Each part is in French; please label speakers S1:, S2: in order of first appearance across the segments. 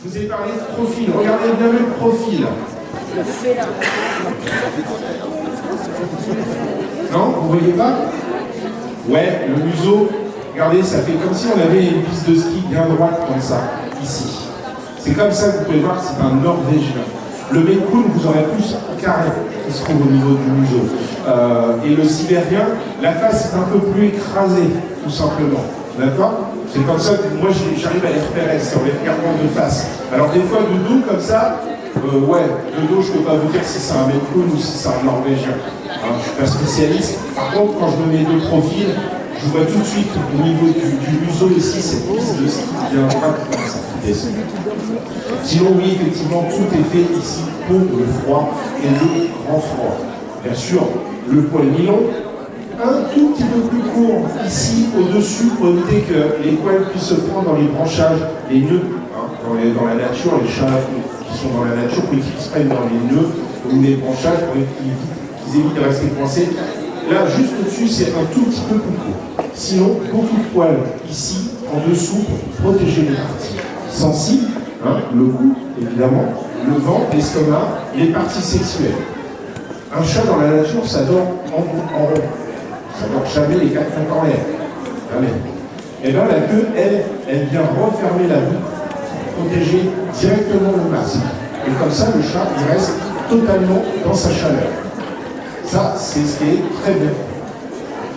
S1: Je vous ai parlé de profil. Regardez bien le profil.
S2: Le félin.
S1: Non, vous voyez pas? Ouais, le museau, regardez, ça fait comme si on avait une piste de ski bien droite comme ça, ici. C'est comme ça que vous pouvez voir que c'est un Norvégien. Le Maine-Coon, vous aurez plus un carré qui se trouve au niveau du museau. Et le Sibérien, la face est un peu plus écrasée, tout simplement. D'accord? C'est comme ça que moi j'arrive à les repérer, c'est en les regardant de face. Alors des fois de dos comme ça, ouais, de dos je ne peux pas vous dire si c'est un Maine-Coon ou si c'est un Norvégien. Hein, je ne suis pas spécialiste. Par contre, quand je me mets deux profils, je vois tout de suite au niveau du museau ici, cette piste de ski qui vient droite comme ça. Sinon, oui, effectivement, tout est fait ici pour le froid et le grand froid. Bien sûr, le poil nylon, un tout petit peu plus court ici au-dessus pour éviter que les poils puissent se prendre dans les branchages, les nœuds. Hein, dans la nature, les chats qui sont dans la nature, pour qu'ils se prennent dans les nœuds ou les branchages pour qu'ils évitent de rester coincés. Là, juste au-dessus, c'est un tout petit peu plus court. Sinon, beaucoup de poils ici, en dessous, pour protéger les parties sensibles, hein, le cou, évidemment, le ventre, l'estomac, les parties sexuelles. Un chat dans la nature, ça dort en rond. Ça dort jamais les quatre pattes en l'air. Jamais. Et bien la queue, elle vient refermer la bouche, protéger directement le masque. Et comme ça, le chat, il reste totalement dans sa chaleur. Ça, c'est ce qui est très bien.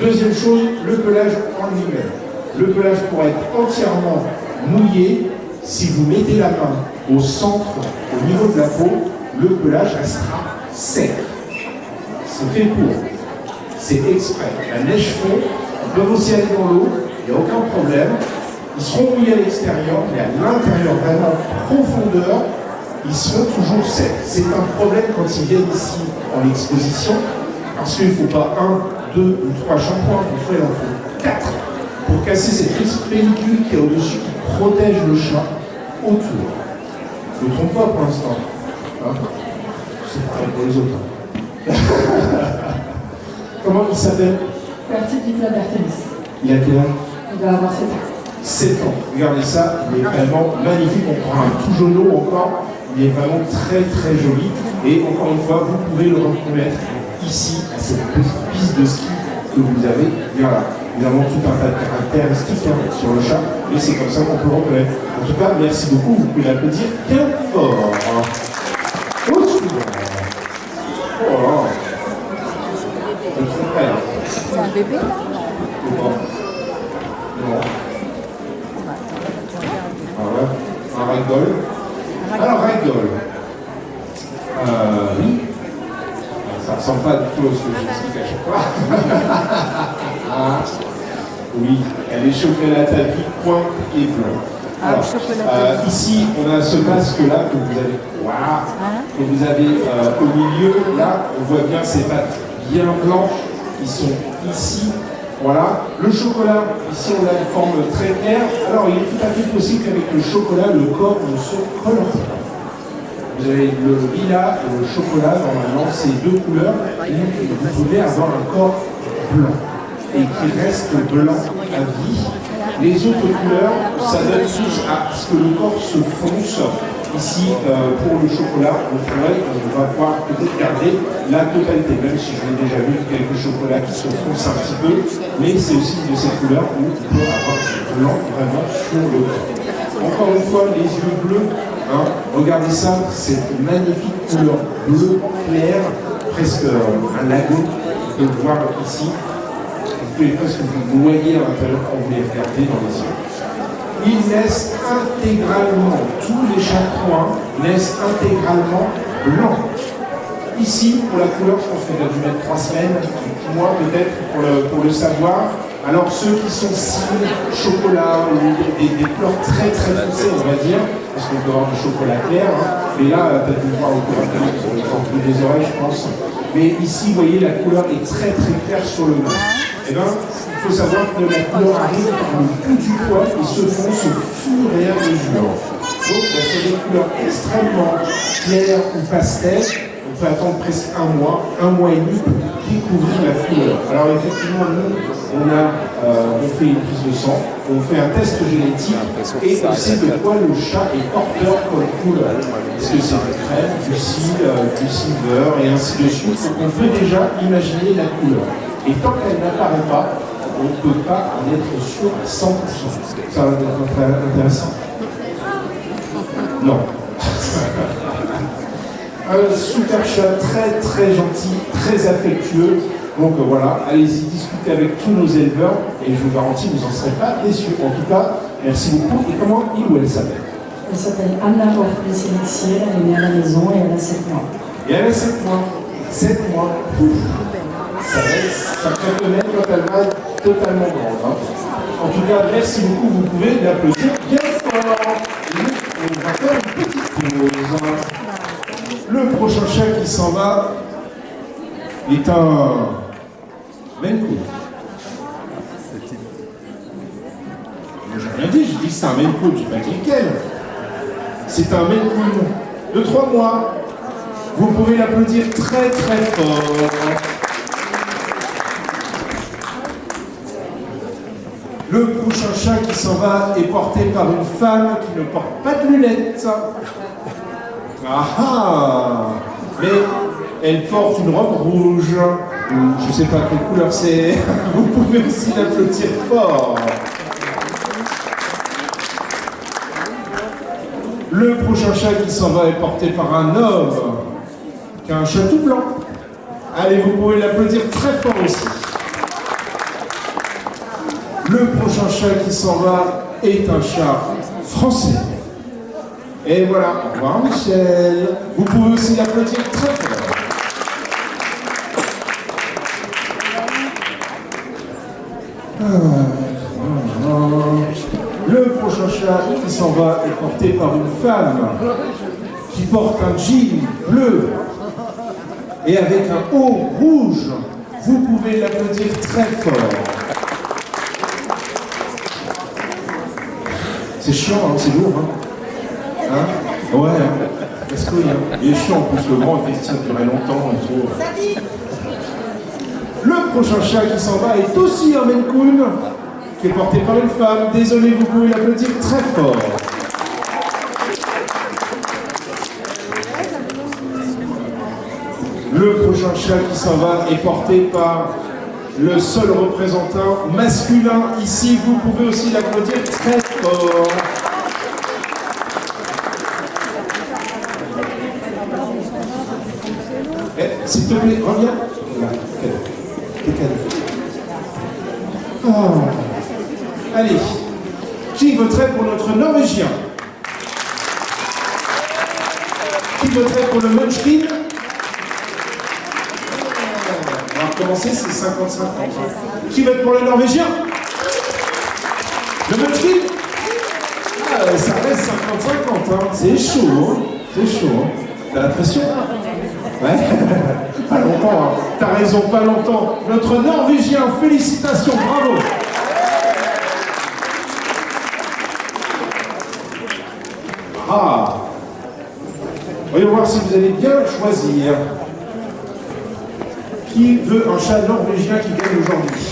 S1: Deuxième chose, le pelage en lui-même. Le pelage pourrait être entièrement mouillé. Si vous mettez la main au centre, au niveau de la peau, le pelage restera sec. C'est fait pour. C'est exprès. La neige fond, ils peuvent aussi aller dans l'eau, il n'y a aucun problème. Ils seront mouillés à l'extérieur, mais à l'intérieur, vraiment en profondeur, ils seront toujours secs. C'est un problème quand ils viennent ici en exposition, parce qu'il ne faut pas 1, 2 ou 3 shampoings, il en faut 4 pour casser cette petite pellicule qui est au-dessus, qui protège le chat autour. Je ne me trompe pas pour l'instant. Hein, c'est pareil pour les autres. Comment il s'appelle?
S3: Pertipita Bertelis.
S1: Il a quel âge?
S3: Il doit avoir 7 ans.
S1: 7 ans. Regardez ça, il est vraiment magnifique. On prend un tout jaunot encore. Il est vraiment très très joli. Et encore une fois, vous pouvez le reconnaître ici, à cette petite piste de ski que vous avez. Voilà. Évidemment, tout un tas de caractéristiques sur le chat. Et c'est comme ça qu'on peut le reconnaître. En tout cas, merci beaucoup. Vous pouvez l'applaudir bien fort. Au suivant. Oh.
S2: C'est un bébé là?
S1: Non. Voilà. Un ragdoll. Alors, ragdoll. Oui. Ça ne ressemble pas du tout à ce que j'explique à chaque fois. Ah. Oui, elle est chocolatée à vie, point et blanc. Alors, ici, on a ce masque-là que vous avez, que vous avez au milieu. Là, on voit bien ces pattes bien blanches. Ils sont ici. Voilà. Le chocolat, ici, on a une forme très claire. Alors, il est tout à fait possible qu'avec le chocolat, le corps ne se colore pas. Vous avez le lilas et le chocolat, normalement, ces deux couleurs. Et vous pouvez avoir un corps blanc et qui reste blanc à vie. Les autres couleurs, ça donne plus à ce que le corps se fonce. Ici, pour le chocolat, on va pouvoir peut-être garder la totalité, même si je l'ai déjà vu quelques chocolats qui se foncent un petit peu, mais c'est aussi de ces couleurs où on peut avoir du blanc vraiment sur le corps. Encore une fois, les yeux bleus, hein, regardez ça, cette magnifique couleur bleu clair, presque un lago, vous pouvez le voir ici. Vous pouvez presque vous noyer à l'intérieur quand vous les regardez dans les yeux. Ils naissent intégralement, tous les chapouins naissent intégralement blancs. Ici, pour la couleur, je pense qu'on a dû mettre 3 semaines, moi peut-être, pour le savoir. Alors ceux qui sont cibles, chocolat, ou des couleurs très très foncées, on va dire, parce qu'on peut avoir du chocolat clair, hein. Mais là, peut-être vous voir au couleur pour l'exemple des oreilles, je pense. Mais ici, vous voyez, la couleur est très très claire sur le masque. Eh bien, il faut savoir que la couleur arrive par le bout du poil et se fonce au fur et à mesure. Donc, c'est des couleurs extrêmement claires ou pastel. Donc, peut attendre presque un mois et demi pour découvrir la couleur. Alors effectivement, nous, on fait une prise de sang, on fait un test génétique et on sait de quoi le chat est porteur comme couleur. Est-ce que c'est du crème, du cire, du silver et ainsi de suite. Donc on peut déjà imaginer la couleur. Et tant qu'elle n'apparaît pas, on ne peut pas en être sûr à 100%. Ça va être intéressant. Non. Un super chat, très très gentil, très affectueux. Donc voilà, allez-y discuter avec tous nos éleveurs et je vous garantis, vous n'en serez pas déçus. En tout cas, merci beaucoup. Et comment il ou elle s'appelle?
S3: Elle s'appelle Anna Orpelé-Sélixier, elle est née à la maison et elle a 7 mois.
S1: Et elle a 7 mois. 7 mois. Ouf. Ça peut te mettre quand elle va être totalement grande. Hein. En tout cas, merci beaucoup. Vous pouvez l'applaudir bien fort. On va faire une petite pause. Le prochain chat qui s'en va est un Maine Coon. J'ai rien dit, j'ai dit que c'est un Maine Coon, j'ai pas dit lequel. C'est un Maine Coon de 3 mois. Vous pouvez l'applaudir très très fort. Le prochain chat qui s'en va est porté par une femme qui ne porte pas de lunettes. Ah ah! Mais elle porte une robe rouge. Je ne sais pas quelle couleur c'est. Vous pouvez aussi l'applaudir fort. Le prochain chat qui s'en va est porté par un homme qui a un chat tout blanc. Allez, vous pouvez l'applaudir très fort aussi. Le prochain chat qui s'en va est un chat français. Et voilà, au revoir Michel. Vous pouvez aussi l'applaudir très fort. Le prochain chat qui s'en va est porté par une femme qui porte un jean bleu et avec un haut rouge. Vous pouvez l'applaudir très fort. C'est chiant, hein, c'est lourd. Hein, ouais, est-ce qu'il il est chiant en plus, le grand festin durait longtemps et tout. Le prochain chat qui s'en va est aussi un Maine Coon qui est porté par une femme. Désolé, vous pouvez l'applaudir très fort. Le prochain chat qui s'en va est porté par le seul représentant masculin ici. Vous pouvez aussi l'applaudir très fort. S'il te plaît, reviens. Là, allez, qui voterait pour notre Norvégien? Qui voterait pour le Munchkin? On va recommencer, c'est 50-50. Qui vote pour le Norvégien? Le Munchkin? Ah, ça reste 50-50, hein. C'est chaud, hein. C'est chaud. Hein. T'as la pression? Ouais. Pas longtemps, hein. T'as raison, pas longtemps. Notre Norvégien, félicitations, bravo. Ah. Voyons voir si vous allez bien choisir. Qui veut un chat norvégien qui gagne aujourd'hui?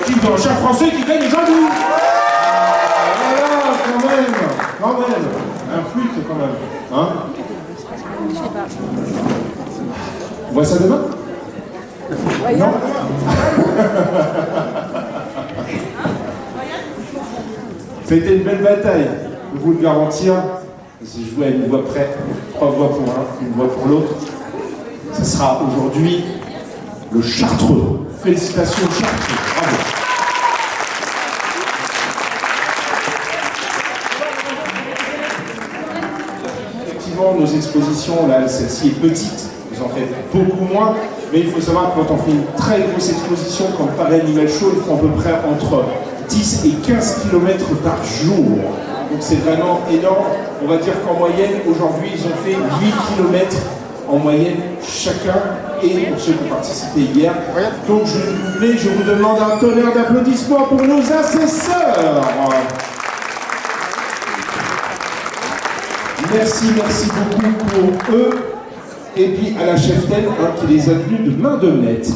S1: Qui veut un chat français qui gagne aujourd'hui? Voilà, quand même. Un flûte quand même. Hein?
S2: Je sais pas.
S1: On voit ça demain? Non? C'était une belle bataille, je peux vous le garantir. Si je jouais à une voix près, 3 voix pour un, une voix pour l'autre, ce sera aujourd'hui le Chartreux. Félicitations au Chartreux. Bravo. Effectivement, nos expositions, là, celle-ci est petite, vous en faites beaucoup moins, mais il faut savoir que quand on fait une très grosse exposition comme Paris Animal Show, il faut à peu près entre 10 et 15 km par jour. Donc c'est vraiment énorme. On va dire qu'en moyenne, aujourd'hui, ils ont fait 8 km en moyenne chacun, et pour ceux qui ont participé hier. Donc je vous demande un tonnerre d'applaudissements pour nos assesseurs. Merci beaucoup pour eux. Et puis à la cheftaine qui les a tenus de main de maître.